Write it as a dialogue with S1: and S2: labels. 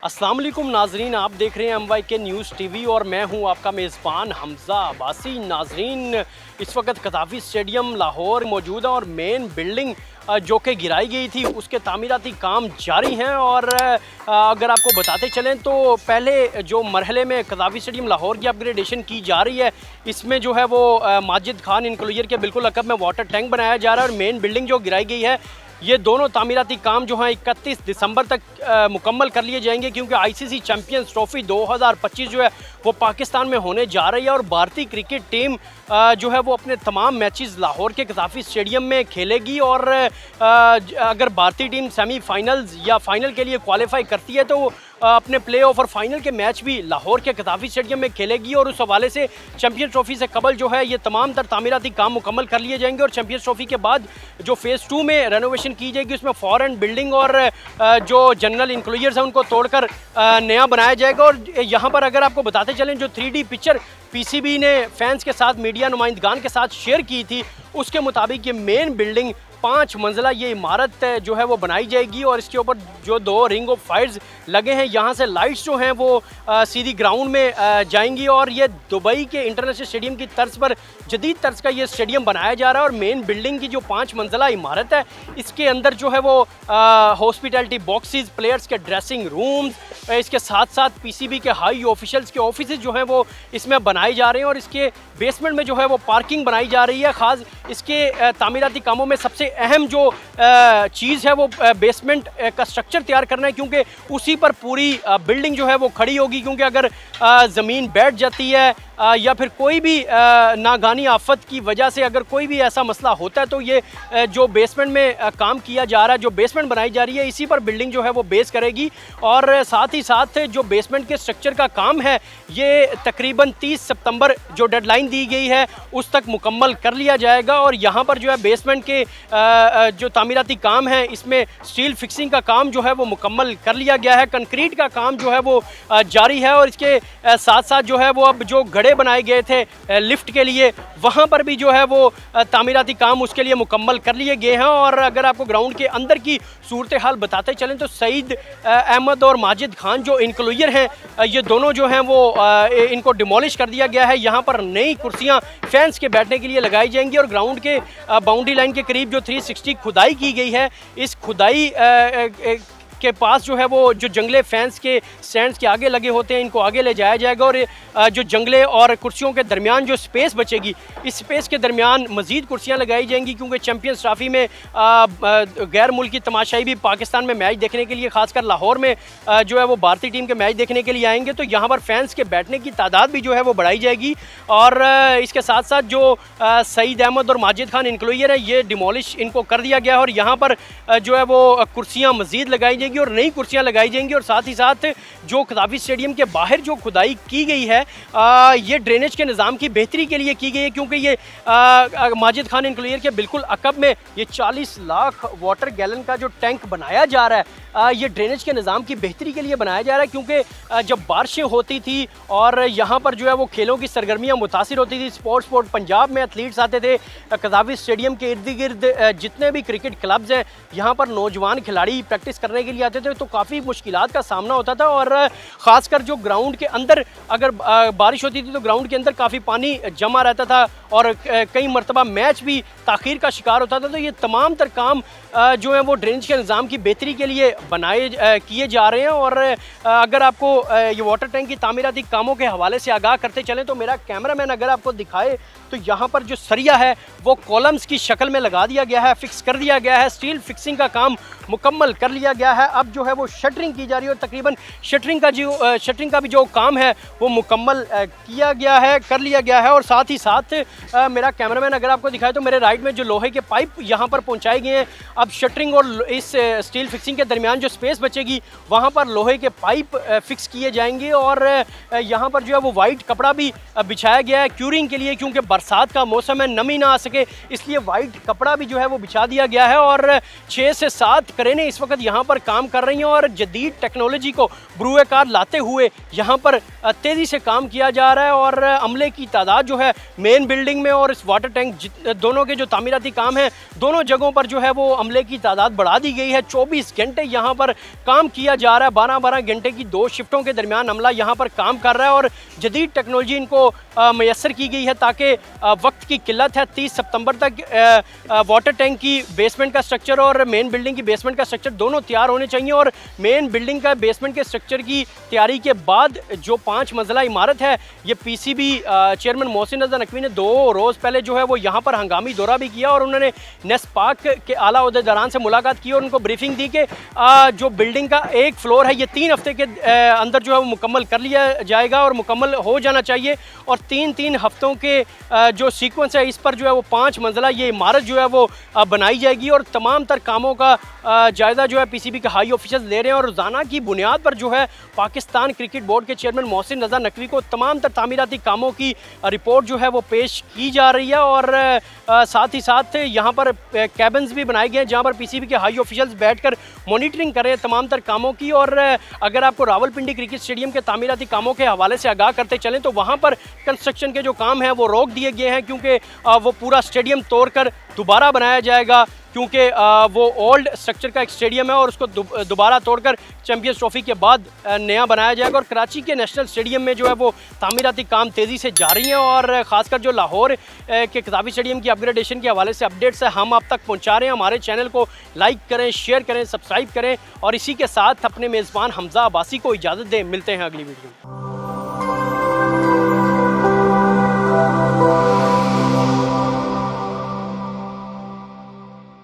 S1: अस्सलाम वालेकुम नाजरीन, आप देख रहे हैं MYK न्यूज़ TV और मैं हूं आपका मेज़बान हमज़ा अब्बासी। नाजरीन, इस वक्त कज़ाफ़ी स्टेडियम लाहौर मौजूद है और मेन बिल्डिंग जो कि गिराई गई थी उसके तामीराती काम जारी हैं। और अगर आपको बताते चलें तो पहले जो मरहले में कज़ाफ़ी स्टेडियम लाहौर की अपग्रेडेशन की जा रही है, इसमें जो है वो माजिद खान इनक्लोजर के बिल्कुल अकब में वाटर टैंक बनाया जा रहा है और मेन बिल्डिंग जो गिराई गई है, ये दोनों तामीराती काम जो हैं 31 दिसंबर तक मुकम्मल कर लिए जाएंगे, क्योंकि ICC चैम्पियंस ट्रॉफ़ी 2025 जो है वो पाकिस्तान में होने जा रही है। और भारतीय क्रिकेट टीम जो है वो अपने तमाम मैचेस लाहौर के कज़ाफ़ी स्टेडियम में खेलेगी। और अगर भारतीय टीम सेमीफाइनल्स या फाइनल के लिए क्वालिफाई करती है तो अपने प्ले ऑफ और फाइनल के मैच भी लाहौर के कज़ाफ़ी स्टेडियम में खेलेगी। और उस हवाले से चैम्पियंस ट्रॉफ़ी से कबल जो है ये तमाम तर तामीराती काम मुकम्मल कर लिए जाएंगे। और चैम्पियंस ट्रॉफ़ी के बाद जो फ़ेज़ 2 में रेनोवेशन की जाएगी उसमें फॉरेन बिल्डिंग और जो जनरल इंक्लोजर्स हैं उनको तोड़कर नया बनाया जाएगा। और यहाँ पर अगर आपको बताते चलें, जो 3D पिक्चर PCB ने फैंस के साथ, मीडिया नुमाइंदगान के साथ शेयर की थी, उसके मुताबिक ये मेन बिल्डिंग 5 मंजिला ये इमारत जो है वो बनाई जाएगी। और इसके ऊपर जो 2 रिंग ऑफ फायर्स लगे हैं, यहाँ से लाइट्स जो हैं वो सीधी ग्राउंड में जाएंगी। और ये दुबई के इंटरनेशनल स्टेडियम की तर्ज पर जदीद तर्ज का ये स्टेडियम बनाया जा रहा है। और मेन बिल्डिंग की जो 5 मंजिला इमारत है, इसके अंदर जो है वो हॉस्पिटैलिटी बॉक्सेस, प्लेयर्स के ड्रेसिंग रूम्स, इसके साथ साथ PCB के हाई ऑफिशियल्स के ऑफिस जो हैं वो इसमें बनाए जा रहे हैं। और इसके बेसमेंट में जो है वो पार्किंग बनाई जा रही है। ख़ास इसके तामीराती कामों में सबसे अहम जो चीज़ है वो बेसमेंट का स्ट्रक्चर तैयार करना है, क्योंकि उसी पर पूरी बिल्डिंग जो है वो खड़ी होगी। क्योंकि अगर ज़मीन बैठ जाती है या फिर कोई भी नागानी आफत की वजह से अगर कोई भी ऐसा मसला होता है तो ये जो बेसमेंट में काम किया जा रहा है, जो बेसमेंट बनाई जा रही है, इसी पर बिल्डिंग जो है वो बेस करेगी। और साथ ही साथ जो बेसमेंट के स्ट्रक्चर का काम है ये तकरीबन 30 सितंबर जो डेडलाइन दी गई है उस तक मुकम्मल कर लिया जाएगा। और यहाँ पर जो है बेसमेंट के जो तामीराती काम है, इसमें स्टील फिक्सिंग का काम जो है वो मुकम्मल कर लिया गया है, कंक्रीट का काम जो है वो जारी है। और इसके साथ साथ जो है वो अब जो घड़े बनाए गए थे लिफ्ट के लिए, वहाँ पर भी जो है वो तामीराती काम उसके लिए मुकम्मल कर लिए गए हैं। और अगर आपको ग्राउंड के अंदर की सूरत हाल बताते चलें तो सईद अहमद और माजिद खान जो इनक्लोजर हैं, ये दोनों जो हैं वो इनको डिमोलिश कर दिया गया है। यहाँ पर नई कुर्सियाँ फैंस के बैठने के लिए लगाई जाएंगी। और ग्राउंड के बाउंड्री लाइन के करीब जो 360 खुदाई की गई है, इस खुदाई के पास जो है वो जो जंगले फैंस के स्टैंड्स के आगे लगे होते हैं, इनको आगे ले जाया जाएगा। और जो जंगले और कुर्सियों के दरमियान जो स्पेस बचेगी, इस स्पेस के दरमियान मज़ीद कुर्सियां लगाई जाएंगी, क्योंकि चैम्पियंस ट्रॉफ़ी में गैर मुल्की तमाशाई भी पाकिस्तान में मैच देखने के लिए, खासकर लाहौर में जो है वो भारतीय टीम के मैच देखने के लिए आएंगे। तो यहाँ पर फैंस के बैठने की तादाद भी जो है वो बढ़ाई जाएगी। और इसके साथ साथ जो सईद अहमद और माजिद खान इनक्लोजर है, ये डिमोलिश इनको कर दिया गया है। और यहाँ पर जो है वो कुर्सियाँ मज़ीद लगाई जाएगी और नई कुर्सियां लगाई जाएंगी। और साथ ही साथ जो कज़ाफ़ी स्टेडियम के बाहर जो खुदाई की गई है, ये ड्रेनेज के निज़ाम की बेहतरी के लिए की गई है, क्योंकि ये माजिद खान इनक्लोजर के बिल्कुल अकब में ये 40 लाख वाटर गैलन का जो टैंक बनाया जा रहा है, ये ड्रेनेज के निज़ाम की बेहतरी के लिए बनाया जा रहा है। क्योंकि जब बारिशें होती थी और यहाँ पर जो है वो खेलों की सरगर्मियाँ मुतासिर होती थी, स्पोर्ट पंजाब में एथलीट्स आते थे, कज़ाफ़ी स्टेडियम के इर्द गिर्द जितने भी क्रिकेट क्लब्स हैं, यहाँ पर नौजवान खिलाड़ी प्रैक्टिस करने के लिए आते थे, तो काफ़ी मुश्किलात का सामना होता था। और ख़ासकर जो ग्राउंड के अंदर अगर बारिश होती थी तो ग्राउंड के अंदर काफ़ी पानी जमा रहता था और कई मरतबा मैच भी ताख़ीर का शिकार होता था। तो ये तमाम तर काम जो है वो ड्रेनेज के निज़ाम की बेहतरी के लिए किए जा रहे हैं। और अगर आपको ये वाटर टैंक की तामीराती कामों के हवाले से आगाह करते चलें तो मेरा कैमरामैन अगर आपको दिखाए तो यहाँ पर जो सरिया है वो कॉलम्स की शक्ल में लगा दिया गया है, फिक्स कर दिया गया है, स्टील फिक्सिंग का काम मुकम्मल कर लिया गया है। अब जो है वो शटरिंग की जा रही है और तकरीबन शटरिंग का भी जो काम है वो मुकम्मल कर लिया गया है। और साथ ही साथ मेरा कैमरामैन अगर आपको दिखाए तो मेरे राइट में जो लोहे के पाइप यहाँ पर पहुँचाए गए हैं, अब शटरिंग और इस स्टील फिक्सिंग के दरमियान जो स्पेस बचेगी वहाँ पर लोहे के पाइप फिक्स किए जाएंगे। और यहाँ पर जो है वो वाइट कपड़ा भी बिछाया गया है क्यूरिंग के लिए, क्योंकि बरसात का मौसम है, नमी ना आ सके, इसलिए वाइट कपड़ा भी जो है वो बिछा दिया गया है। और 6 से 7 क्रेनें इस वक्त यहाँ पर काम कर रही हैं और जदीद टेक्नोलॉजी को बुरुए कार लाते हुए यहाँ पर तेज़ी से काम किया जा रहा है। और अमले की तादाद जो है मेन बिल्डिंग में और इस वाटर टैंक दोनों के जो तामीराती काम हैं, दोनों जगहों पर जो है वो अमले की तादाद बढ़ा दी गई है। 24 घंटे यहाँ पर काम किया जा रहा है। 12-12 घंटे की 2 शिफ्टों के दरमियान अमला यहाँ पर काम कर रहा है और जदीद टेक्नोलॉजी इनको मैसर की गई है ताकि वक्त की किल्लत है। 30 सितंबर तक वाटर टैंक की बेसमेंट का स्ट्रक्चर और मेन बिल्डिंग की बेसमेंट का स्ट्रक्चर दोनों तैयार होने चाहिए और मेन बिल्डिंग का बेसमेंट के स्ट्रक्चर की तैयारी के बाद जो 5 मंजिला इमारत है, ये पीसीबी चेयरमैन मोहसिन रज़ा नकवी ने 2 रोज़ पहले जो है वो यहाँ पर हंगामी दौरा भी किया और उन्होंने नेस्पाक के आला ओहदेदारान से मुलाकात की और उनको ब्रीफिंग दी कि जो बिल्डिंग का एक फ्लोर है ये 3 हफ्ते के अंदर जो है वो मुकम्मल कर लिया जाएगा और मुकम्मल हो जाना चाहिए और 3-3 हफ्तों के जो सीक्वेंस है इस पर जो है वो 5 मंजिला ये इमारत जो है वो बनाई जाएगी और तमाम तर कामों का जायज़ा जो है पीसीबी के हाई ऑफिसर्स ले रहे हैं और रोज़ाना की बुनियाद पर जो है पाकिस्तान क्रिकेट बोर्ड के चेयरमैन मोहसिन रज़ा नकवी को तमाम तर तामीराती कामों की रिपोर्ट जो है वो पेश की जा रही है और साथ ही साथ यहाँ पर कैबिन्स भी बनाए गए हैं जहाँ पर पीसीबी के हाई ऑफिसर्स बैठकर मॉनिटरिंग कर रहे हैं तमाम तर कामों की। और अगर आपको रावलपिंडी क्रिकेट स्टेडियम के तामीराती कामों के हवाले से आगाह करते चलें तो वहाँ पर कंस्ट्रक्शन के जो काम हैं वो रोक दिए गए हैं क्योंकि वो पूरा स्टेडियम तोड़कर दोबारा बनाया जाएगा क्योंकि वो ओल्ड स्ट्रक्चर का एक स्टेडियम है और उसको दोबारा तोड़कर चैंपियंस ट्रॉफी के बाद नया बनाया जाएगा। और कराची के नेशनल स्टेडियम में जो है वो तामीराती काम तेज़ी से जारी हैं और ख़ासकर जो लाहौर के कदाफी स्टेडियम की अपग्रेडेशन के हवाले से अपडेट्स है हम आप तक पहुँचा रहे हैं। हमारे चैनल को लाइक करें, शेयर करें, सब्सक्राइब करें और इसी के साथ अपने मेज़बान हमज़ा अब्बासी को इजाज़त दें। मिलते हैं अगली वीडियो में।